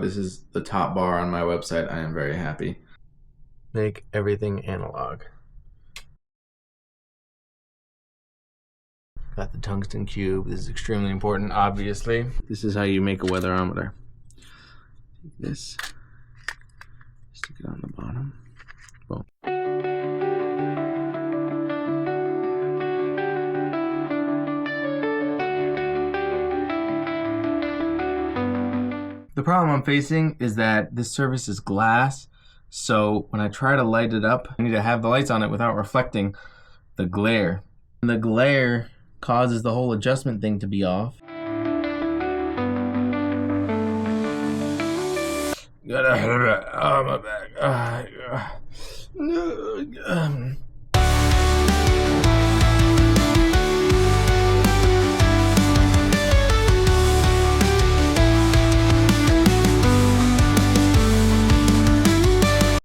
This is the top bar on my website. I am very happy. Make everything analog. Got the tungsten cube. This is extremely important, obviously. This is how you make a weatherometer. Take this, stick it on the bottom. Boom. The problem I'm facing is that this surface is glass, so when I try to light it up, I need to have the lights on it without reflecting the glare. And the glare causes the whole adjustment thing to be off. Oh, my back.